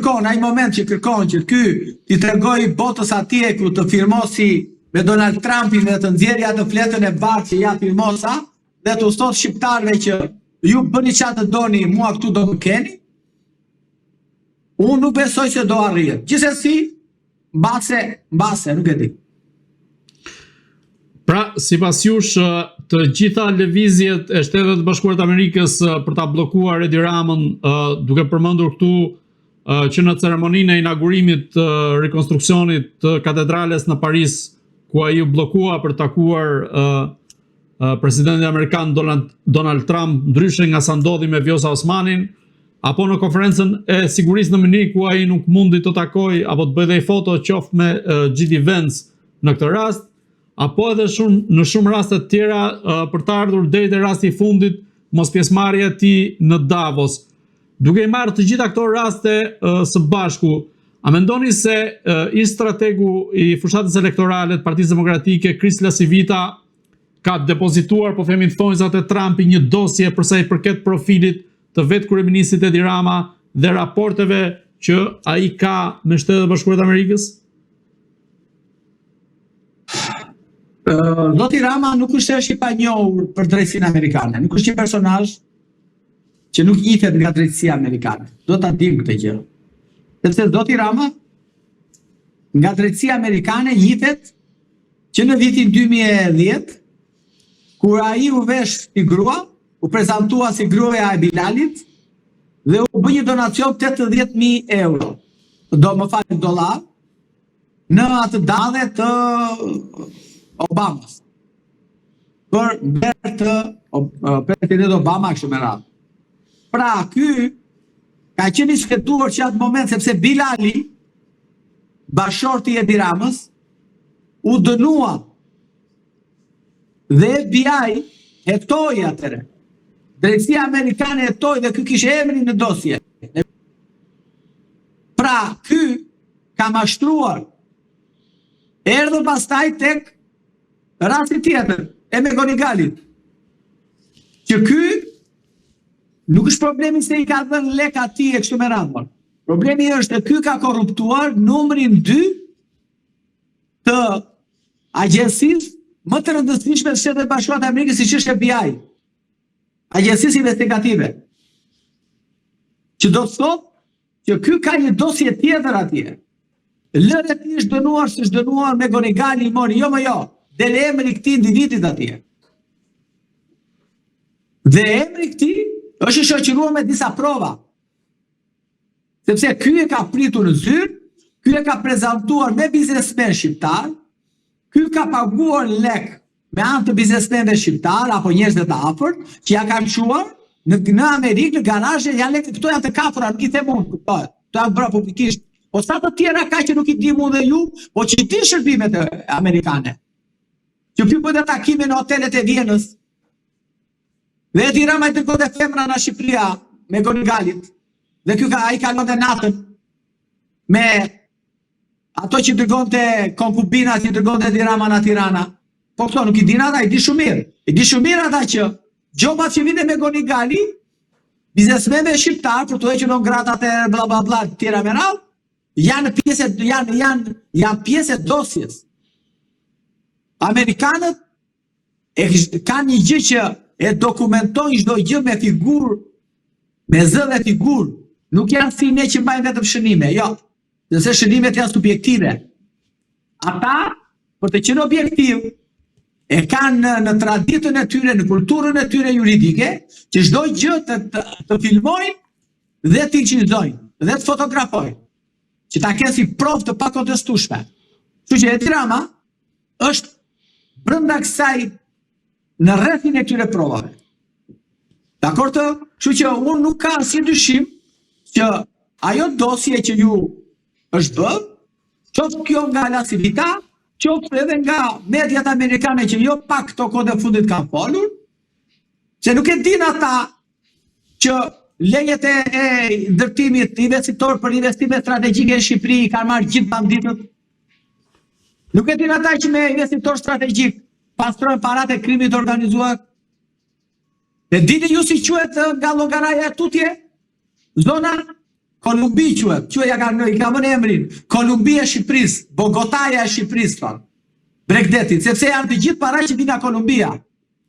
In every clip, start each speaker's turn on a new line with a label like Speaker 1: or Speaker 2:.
Speaker 1: kërkon, ai moment që kërkon që ky t'i tregoj botës atje ku të firmosi me Donald Trumpin dhe të nxjerrë atë fletën e bardhë që ja firmosa dhe të thot shqiptarëve që ju bëni çfarë të doni, mua këtu do më keni. Unë nuk besoj se do arrihet. Gjithsesi, mbase, nuk e di.
Speaker 2: Pra, sipas jush, të gjitha lëvizjet e Shtetet Bashkuara të Amerikës për ta bllokuar Edi Ramën, duke përmendur këtu që në ceremoninë e inaugurimit të rekonstruksionit të katedrales në Paris, ku ai u bllokua për takuar presidentin amerikan Donald Trump, ndryshe nga sa ndodhi me Vjosa Osmanin, apo në konferencën e sigurisë në Munich, ku ai nuk mundi të takoj apo të bëjë foto qoftë me J.D. Vance në këtë rast, apo edhe në shumë raste të tjera për të ardhur deri te rasti i fundit, mos pjesëmarrja e tij në Davos. Duke i marrë të gjitha këto raste së bashku, a mendoni se ish strategu i fushatës elektorale të Partisë Demokratike, Kristila Civita, ka depozituar, po themi thonjzat e Trumpi, një dosje për sa i përket profilit të vetë kryeministit Edi Rama dhe raporteve që ai ka me Shtetet Bashkuara të Amerikës?
Speaker 1: Zoti Rama nuk është i panjohur për drejtsinë amerikane, nuk është një personazh që nuk njihet nga drejtësia amerikane. Do ta dim këtë gjë. Sepse zoti Rama nga drejtësia amerikane njihet që në vitin 2010, kur ai u vesh si grua, u prezantua si gruaja e Bilalit dhe u bë një donacion 80.000 euro, dollar, në atë dallë të Obamas. Për president Obama kështu me radhë. Pra, ky ka qenë i shkëtuar që atë moment, sepse Bilali, bashorti i Edi Ramës, u dënua dhe FBI hetoi atëre. Drejtësia amerikane hetoi dhe ky kishte emrin në dosje. Pra, ky ka mashtruar. Erdhë pastaj tek rasti tjetër, e me Gonigalit, që ky nuk është problemi se i ka dhënë lek atij e kështu me radhë. Problemi është se ky ka korruptuar numrin 2 të agjencisë më të rëndësishme të Shtetet Bashkuara të Amerikës, siç është FBI, agjencisë investigative. Që do të thotë që ky ka një dosje tjetër atje. Lëre ti është dënuar, s'është dënuar me Gonigali, i mori, jo, dhe emri këtij individit atje. Dhe emri këtij është i shoqëruar me disa prova. Sepse ky e ka pritur në zyrë, ky e ka prezantuar me biznesmen shqiptar, ky ka paguar lek me anë të biznesmenëve shqiptar apo njerëzve të afërt që ja kanë çuar në Amerikë, në garazhe, janë lekë, këto janë të kapura, nuk i them unë, kuptohet. Këto janë bërë publikisht. Po sa të tjera ka që nuk i dim unë dhe ju, po që i di shërbimet amerikane. Që ky bëjë takime në hotelet e Vienës. Dhe Edi Rama i dërgonte femra në Shqipëria me Gonigalit. Dhe ai kalonte natën me ato që dërgonte konkubinat, që dërgonte Edi Rama në Tirana. Po këto nuk i din ata, i di shumë mirë. I di shumë mirë ata që gjobat që vinte me Gonigali, biznesmenëve shqiptar për të hequr gratat e bla bla bla tjera me radhë, janë pjesë e dosjes. Amerikanët kanë një gjë që e dokumentojnë çdo gjë me figurë, me zë dhe figurë. Nuk janë si ne që mbajnë vetëm shënime, jo. Nëse shënimet janë subjektive. Ata, për të qenë objektiv, e kanë në traditën e tyre, në kulturën e tyre juridike, që çdo gjë të filmojnë dhe të inqizojnë, dhe të fotografojnë, që ta kenë si provë të pakontestueshme. Kështu që Edi Rama është brenda kësaj në rrethin e këtyre provave. Dakor të? Kështu që unë nuk ka si dyshim që ajo dosje që ju është bërë, qoftë kjo nga La Civita, qoftë edhe nga mediat amerikane që jo pak këto kohë fundit kanë folur, se nuk e din ata që lenjet e ndërtimit investitor për investime strategjike në Shqipëri i kanë marrë gjithë banditët. Nuk e din ata që me investitor strategjik pastrojnë parat e krimit organizuar. E dini ju si quhet nga llogaraja e tutje? Zona Kolumbi quhet, ja i ka vënë emrin, Kolumbia e Shqipërisë, Bogotaja e Shqipërisë thonë. Bregdetit, sepse janë të gjithë para që vinë nga Kolumbia,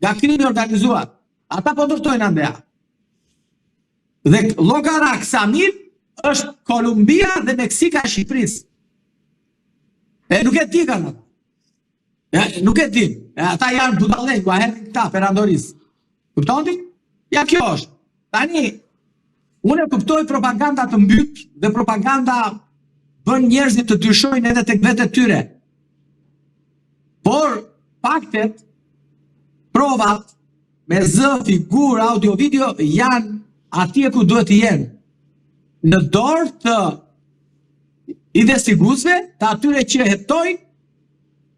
Speaker 1: nga krimi organizuar. Ata po ndërtojnë andea. Dhe llogara Ksamil është Kolumbia dhe Meksika e Shqipërisë. Nuk e di kanë. Nuk e di. Ata janë budallë, ku herë këta perandoris. Kuptoni? Ja kjo është. Tani unë e kuptoj propaganda të mbyt dhe propaganda bën njerëzit të dyshojnë edhe tek vetë tyre. Por faktet, provat me zë, figur, audio, video janë atje ku duhet të jenë. Në dorë të investiguesve, të atyre që hetojnë,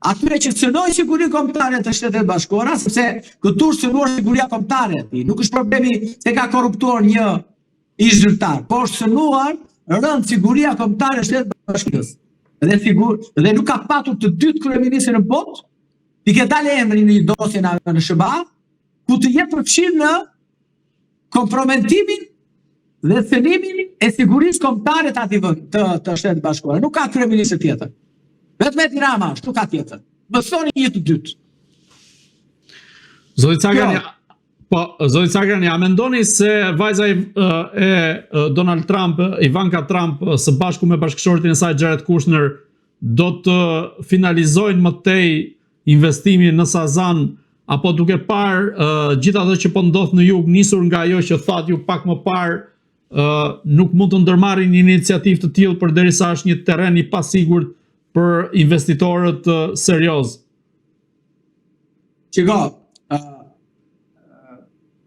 Speaker 1: atyre që cënojnë sigurinë kombëtare të Shtetet Bashkuara, sepse këtu është cënuar siguria kombëtare. Nuk është problemi se ka korruptuar një ish zyrtar, por është cënuar rënd siguria kombëtare e Shtetit Bashkuar. Dhe nuk ka patur të dytë kryeministri në botë, i ke dalë emri në një dosje në SBA, ku të jetë përfshirë në kompromentimin dhe cënimin e sigurisë kombëtare të Shtetit Bashkuar. Nuk ka kryeministër tjetër. Vetëm Edi Rama është, nuk ka tjetër. Më thoni një të dytë.
Speaker 2: Zoti Cagrani, a mendoni se vajza e Donald Trump, Ivanka Trump, së bashku me bashkëshortin e saj Jared Kushner, do të finalizojnë më tej investimin në Sazan, apo duke parë gjithë ato që po ndodh në jug, nisur nga ajo që thatë ju pak më parë, nuk mund të ndërmarrin një iniciativë të tillë përderisa është një terren i pasigurt për investitorët serioz?
Speaker 1: Çiko,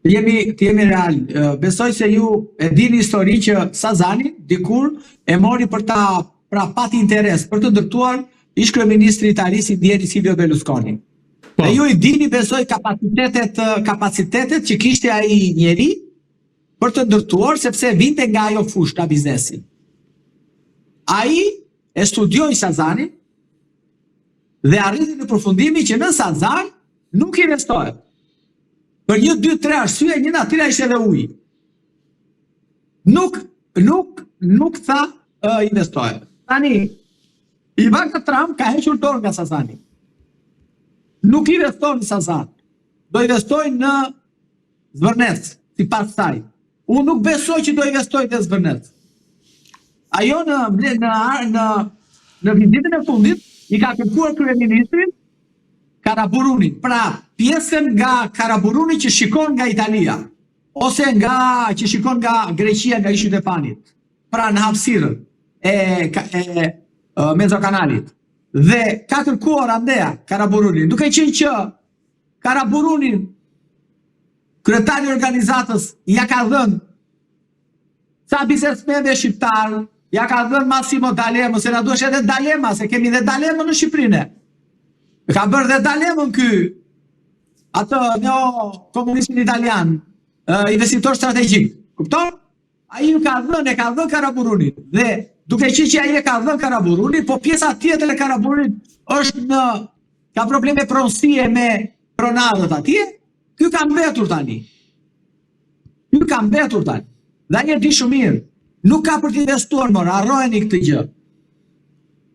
Speaker 1: jemi real. Besoj se ju e dini histori që Sazani dikur e mori për ta pati interes për të ndërtuar ish kryeministri italisë djeri Silvio Berlusconi. Dhe ju i dini, besoj, kapacitetet që kishte ai njeri për të ndërtuar, sepse vinte nga ajo fushë nga biznesi. Ai e studioi Sazanin dhe arriti në përfundimi që në Sazan nuk investohet. Për 1, 2, 3 arsye, një nga tyre ishte edhe uji. Nuk tha investohet. Tani, Ivanka Trump ka hequr dorë nga Sazani. Nuk investon në Sazan. Do investoj në Zvërnec, si pas saj. Unë nuk besoj që do investoj në Zvërnec. Ajo në vizitën e fundit i ka kërkuar kryeministrin Karaburunin. Pra, pjesën nga Karaburuni që shikon nga Italia, ose që shikon nga Greqia, nga ishi Stefanit. Pra, në hapësirën e Mezokanalit. Dhe ka kërkuar andea Karaburunin, duke qenë që Karaburunin, kryetari i organizatës, ja ka dhënë sa biznesmenëve shqiptar, ja ka dhënë Massimo D'Alema, se na duhet edhe D'Alema, se kemi edhe D'Alema në Shqipërinë. Ka bërë dhe D'Alemën ky, atë neo-komunistin italian, investitor strategjik. Kupton? Ai ka dhënë Karaburunin. Dhe duke qenë që ai e ka dhënë Karaburunin, po pjesa tjetër e Karaburunit është ka probleme pronësie me pronarët atje, ky ka mbetur tani. Dhe ai e di shumë mirë. Nuk ka për të investuar, harrojeni këtë gjë.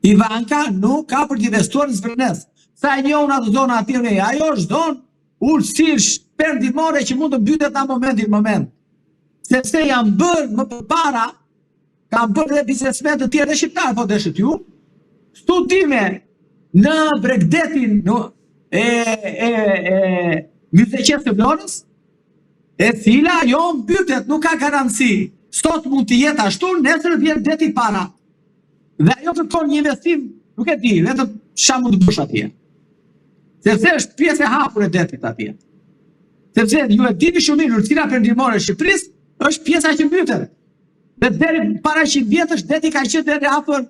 Speaker 1: Ivanka nuk ka për të investuar në Zvërnec. Sa e njohun atë zonë atje, ajo është zonë ulësirë perëndimore që mund të mbytet në moment. Sepse janë bërë më përpara, kanë bërë dhe biznesmen të tjerë dhe shqiptarë, po deshët ju, studime në Bregdetin Mysqeqes të Vlorës, e cila jo mbytet, nuk ka garanci. Sot mund të jetë ashtu, nesër vjen deti para. Dhe ajo kërkon një investim, nuk e di, vetëm çfarë mund të bësh atje. Sepse është pjesë e hapur e detit atje. Sepse ju e dini shumë mirë, ulësira perëndimore e Shqipërisë është pjesa që mbytet. Dhe deri para 100 vjetësh deti ka qenë deri afër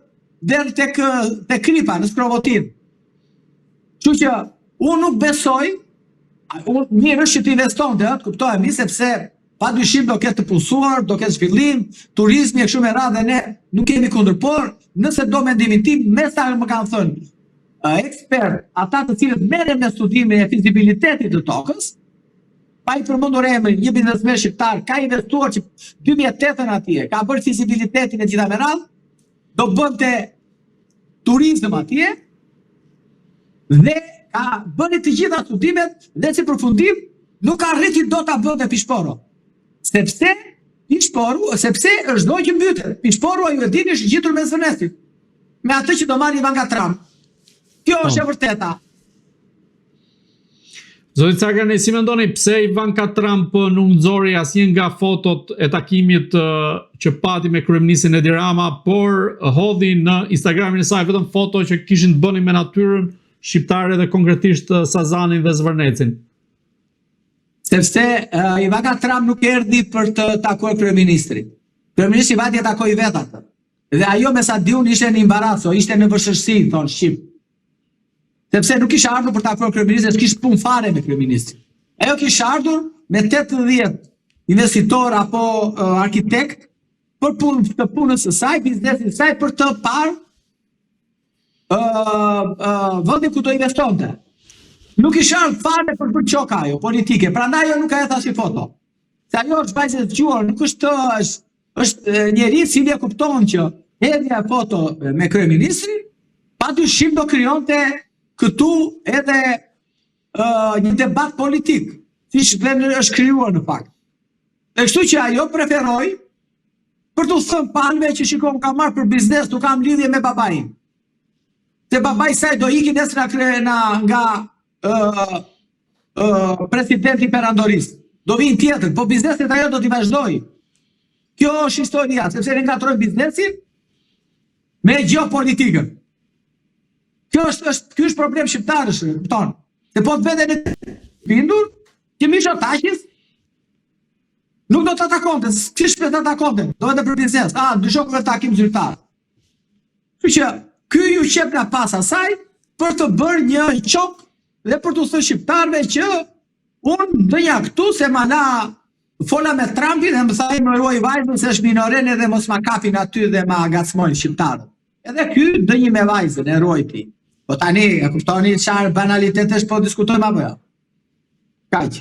Speaker 1: deri tek Kripa në Skrovotin. Kështu që unë nuk besoj, mirë është që të investonte, kuptohemi, sepse padyshim do ketë të pulsuar, do ketë zhvillim, turizmi e kështu me radhë, ne nuk kemi kundër, por nëse do mendimin tim, me sa më kanë thënë ekspert, ata të cilët merren me studimin e fizibilitetit të tokës, pa i përmendur emrin, një biznesmen shqiptar ka investuar që 2008 atje, ka bërë fizibilitetin e gjitha me radhë, do bënte turizëm atje dhe ka bëni të gjitha studimet dhe si përfundim nuk ka arriti do ta bënte Pishporo. Sepse është dojë që mbytet. Pishporo ju e dini është gjitur me zënesit. Me atë që do marrë Ivanka Trump. Kjo është e vërteta.
Speaker 2: Zoti Cakani, si mendoni pse Ivanka Trump nuk nxori asnjë nga fotot e takimit që pati me kryeministin Edi Rama, por hodhi në Instagramin e saj vetëm foto që kishin të bënin me natyrën shqiptare dhe konkretisht Sazanin dhe Zvërnecin?
Speaker 1: Sepse Ivanka Trump nuk erdhi për të takuar kryeministrin. Kryeministri vati e takoi vetë atë. Dhe ajo me sa diun ishte në imbarazo, ishte në vështirësi, thonë shqip. Sepse nuk kisha ardhur për ta takuar kryeministrin, s'kishte punë fare me kryeministrin. Ajo kisha ardhur me 80 investitor apo arkitekt për punës së saj, biznesin e saj, për të parë vendin ku do investonte. Nuk isha ardhur fare për çoka ajo politike, prandaj ajo nuk ka hedhur asnjë foto. Se ajo është vajzë e dëgjuar, nuk është njeri i cili e kupton që hedhja e foto me kryeministrin padyshim do krijonte këtu edhe një debat politik, siç është krijuar në fakt. E kështu që ajo preferoi për të thënë palve që shikon ka marrë për biznes, nuk kam lidhje me babain. Se babai saj do ikin nga presidenti perandoris. Do vinë tjetër, po bizneset ajo do t'i vazhdoj. Kjo është historia, sepse ne ngatrojmë biznesin me geopolitikën. Ky është problem shqiptarësh, kupton. Se po të veten e bindur që Mitsotakis nuk do të atakonte, s'kishte të atakonte, do vetë për biznes. Dyshon për takim zyrtar. Kështu që ky ju qep nga pas asaj për të bërë një qok dhe për të thënë shqiptarëve që unë do ja këtu se mana fola me Trumpin dhe më thaj më ruaj vajzën se është minoren edhe mos ma kapin aty dhe ma gacmojnë shqiptarët. Edhe ky dënjë me vajzën e ruajti. Po tani, e kuptoni çfarë banalitetesh po diskutojmë apo jo? Kaq.